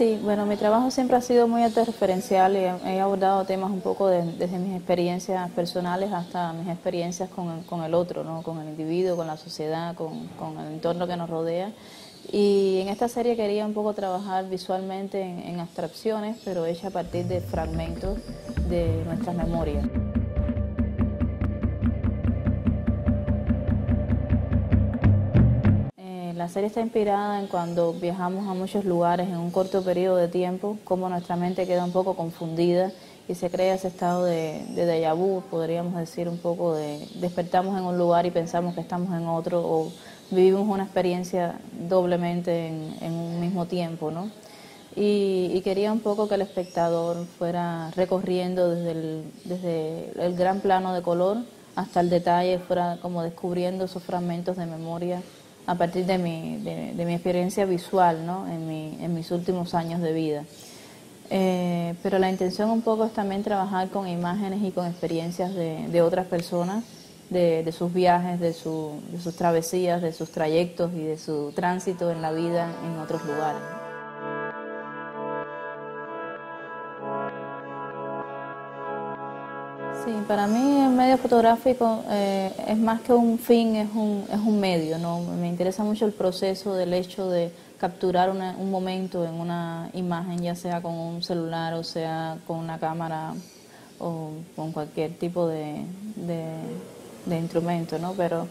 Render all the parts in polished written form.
Sí, bueno, mi trabajo siempre ha sido muy autorreferencial y he abordado temas un poco desde mis experiencias personales hasta mis experiencias con el otro, ¿no? Con el individuo, con la sociedad, con el entorno que nos rodea. Y en esta serie quería un poco trabajar visualmente en abstracciones, pero hecha a partir de fragmentos de nuestras memorias. La serie está inspirada en cuando viajamos a muchos lugares en un corto periodo de tiempo, cómo nuestra mente queda un poco confundida y se crea ese estado de déjà vu, podríamos decir un poco de despertamos en un lugar y pensamos que estamos en otro o vivimos una experiencia doblemente en un mismo tiempo, ¿no? Y quería un poco que el espectador fuera recorriendo desde el gran plano de color hasta el detalle, fuera como descubriendo esos fragmentos de memoria a partir de mi experiencia visual, ¿no? En mis últimos años de vida. Pero la intención un poco es también trabajar con imágenes y con experiencias de otras personas, de sus viajes, de sus travesías, de sus trayectos y de su tránsito en la vida en otros lugares. Sí, para mí el medio fotográfico es más que un fin, es un medio, ¿no? Me interesa mucho el proceso del hecho de capturar un momento en una imagen, ya sea con un celular o sea con una cámara o con cualquier tipo de instrumento, ¿no? Pero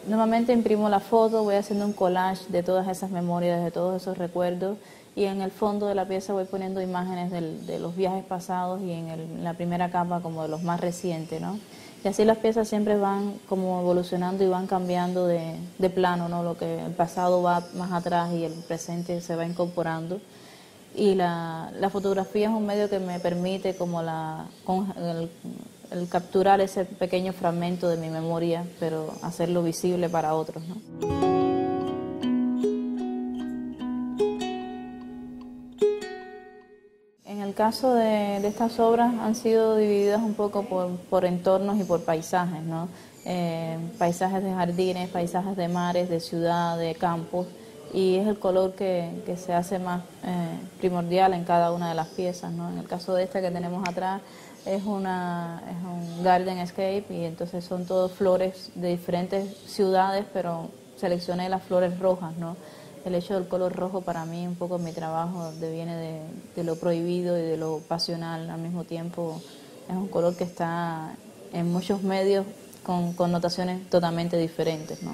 normalmente imprimo la foto, voy haciendo un collage de todas esas memorias, de todos esos recuerdos, y en el fondo de la pieza voy poniendo imágenes de los viajes pasados y en la primera capa como de los más recientes, ¿no? Y así las piezas siempre van como evolucionando y van cambiando de plano, ¿no? Lo que el pasado va más atrás y el presente se va incorporando. Y la fotografía es un medio que me permite como el capturar ese pequeño fragmento de mi memoria, pero hacerlo visible para otros, ¿no? En el caso de estas obras han sido divididas un poco por entornos y por paisajes, ¿no? Paisajes de jardines, paisajes de mares, de ciudad, de campos, y es el color que se hace más primordial en cada una de las piezas, ¿no? En el caso de esta que tenemos atrás es un garden escape y entonces son todas flores de diferentes ciudades, pero seleccioné las flores rojas, ¿no? El hecho del color rojo para mí un poco en mi trabajo viene de lo prohibido y de lo pasional al mismo tiempo. Es un color que está en muchos medios con connotaciones totalmente diferentes, ¿no?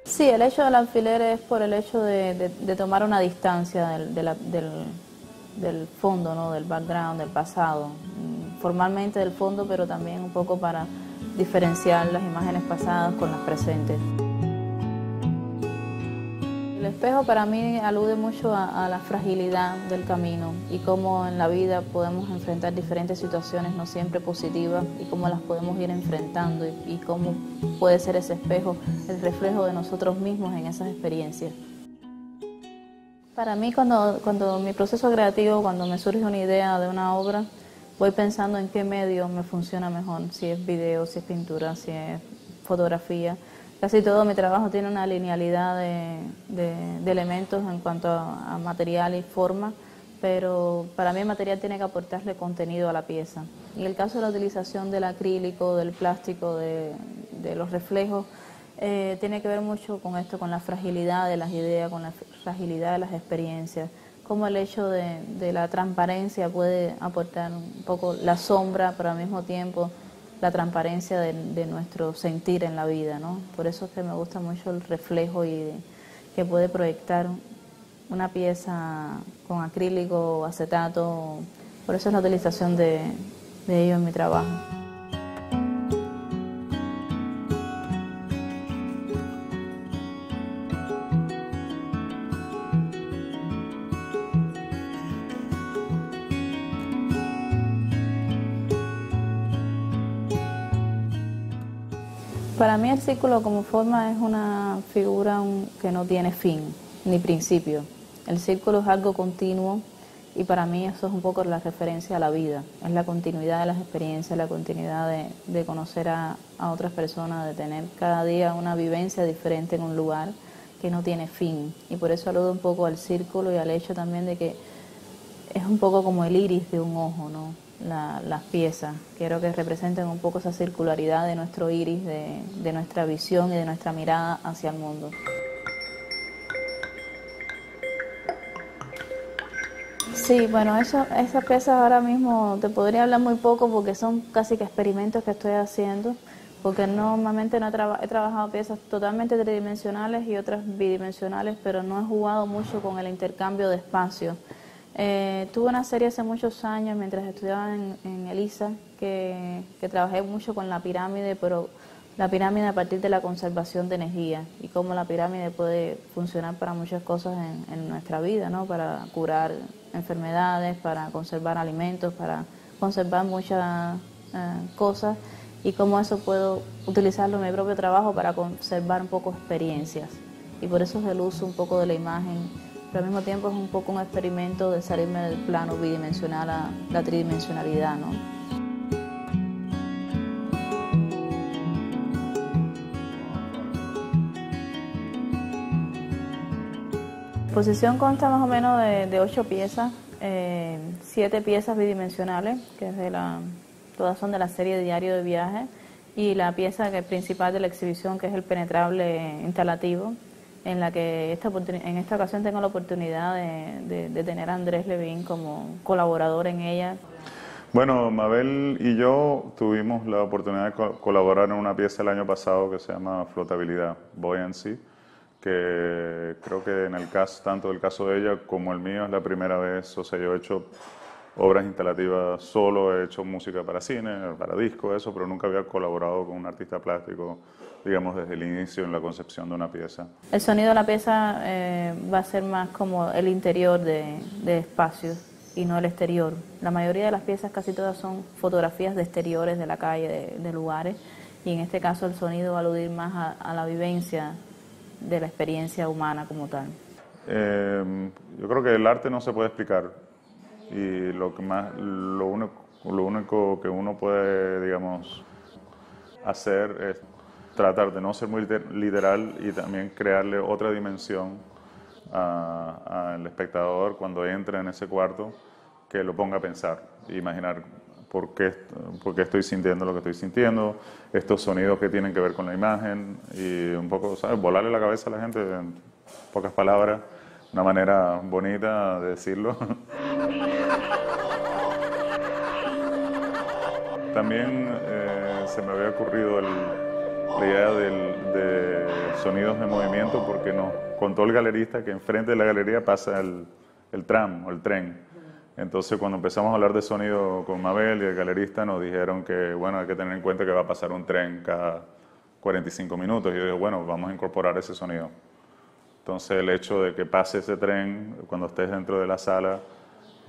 Sí, el hecho del alfiler es por el hecho de tomar una distancia del fondo, ¿no? Del background, del pasado, formalmente del fondo, pero también un poco para diferenciar las imágenes pasadas con las presentes. El espejo para mí alude mucho a la fragilidad del camino y cómo en la vida podemos enfrentar diferentes situaciones no siempre positivas y cómo las podemos ir enfrentando y cómo puede ser ese espejo el reflejo de nosotros mismos en esas experiencias. Para mí cuando mi proceso creativo, cuando me surge una idea de una obra, voy pensando en qué medio me funciona mejor, si es video, si es pintura, si es fotografía. Casi todo mi trabajo tiene una linealidad de elementos en cuanto a material y forma, pero para mí el material tiene que aportarle contenido a la pieza. En el caso de la utilización del acrílico, del plástico, de los reflejos, tiene que ver mucho con esto, con la fragilidad de las ideas, con la fragilidad de las experiencias, cómo el hecho de la transparencia puede aportar un poco la sombra, pero al mismo tiempo la transparencia de nuestro sentir en la vida, ¿no? Por eso es que me gusta mucho el reflejo que puede proyectar una pieza con acrílico o acetato. Por eso es la utilización de ello en mi trabajo. Para mí el círculo como forma es una figura que no tiene fin ni principio. El círculo es algo continuo Y para mí eso es un poco la referencia a la vida, es la continuidad de las experiencias, la continuidad de conocer a otras personas, de tener cada día una vivencia diferente en un lugar que no tiene fin. Y por eso aludo un poco al círculo y al hecho también de que es un poco como el iris de un ojo, ¿no? Las piezas. Quiero que representen un poco esa circularidad de nuestro iris, de nuestra visión y de nuestra mirada hacia el mundo. Sí, bueno, esas piezas ahora mismo te podría hablar muy poco porque son casi que experimentos que estoy haciendo, porque normalmente no he trabajado piezas totalmente tridimensionales y otras bidimensionales, pero no he jugado mucho con el intercambio de espacio. Tuve una serie hace muchos años mientras estudiaba en ELISA que trabajé mucho con la pirámide, pero la pirámide a partir de la conservación de energía y cómo la pirámide puede funcionar para muchas cosas en nuestra vida, ¿no? Para curar enfermedades, para conservar alimentos, para conservar muchas cosas y cómo eso puedo utilizarlo en mi propio trabajo para conservar un poco experiencias. Y por eso es el uso un poco de la imagen, pero al mismo tiempo es un poco un experimento de salirme del plano bidimensional a la tridimensionalidad, ¿no? La exposición consta más o menos de 8 piezas, 7 piezas bidimensionales, que es todas son de la serie Diario de Viaje, y la pieza principal de la exhibición, que es el penetrable instalativo, en la que en esta ocasión tengo la oportunidad de tener a Andrés Levin como colaborador en ella. Bueno, Mabel y yo tuvimos la oportunidad de colaborar en una pieza el año pasado que se llama Flotabilidad, Buoyancy, que creo que en el caso, tanto del caso de ella como el mío, es la primera vez. O sea, yo he hecho obras instalativas solo, he hecho música para cine, para disco, eso, pero nunca había colaborado con un artista plástico, digamos, desde el inicio en la concepción de una pieza. El sonido de la pieza va a ser más como el interior de espacios y no el exterior. La mayoría de las piezas, casi todas, son fotografías de exteriores de la calle, de lugares, y en este caso el sonido va a aludir más a la vivencia de la experiencia humana como tal. Yo creo que el arte no se puede explicar y lo único que uno puede, digamos, hacer es tratar de no ser muy literal y también crearle otra dimensión al espectador cuando entre en ese cuarto, que lo ponga a pensar e imaginar por qué estoy sintiendo lo que estoy sintiendo, estos sonidos que tienen que ver con la imagen y un poco, ¿sabes?, volarle la cabeza a la gente en pocas palabras, una manera bonita de decirlo. También se me había ocurrido la idea de sonidos de movimiento, porque nos contó el galerista que enfrente de la galería pasa el tram o el tren. Entonces, cuando empezamos a hablar de sonido con Mabel y el galerista, nos dijeron que, bueno, hay que tener en cuenta que va a pasar un tren cada 45 minutos. Y yo digo, bueno, vamos a incorporar ese sonido. Entonces, el hecho de que pase ese tren cuando estés dentro de la sala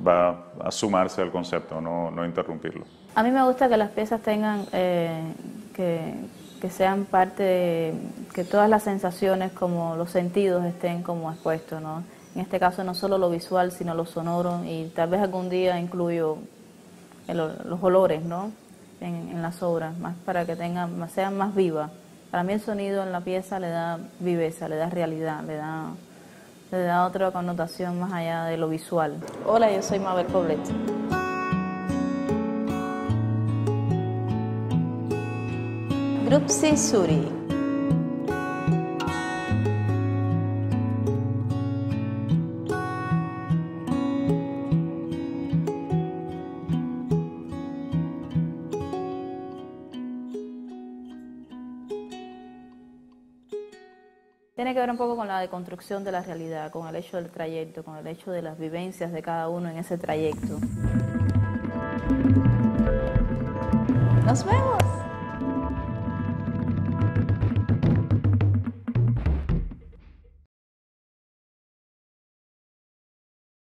va a sumarse al concepto, no interrumpirlo. A mí me gusta que las piezas tengan, que sean parte que todas las sensaciones, como los sentidos, estén como expuestos, ¿no? En este caso no solo lo visual, sino lo sonoro, y tal vez algún día incluyo los olores, ¿no?, en las obras, más para que sean más vivas. Para mí el sonido en la pieza le da viveza, le da realidad, le da otra connotación más allá de lo visual. Hola, yo soy Mabel Poblet. Grupsi Suri. Tiene que ver un poco con la deconstrucción de la realidad, con el hecho del trayecto, con el hecho de las vivencias de cada uno en ese trayecto. ¡Nos vemos!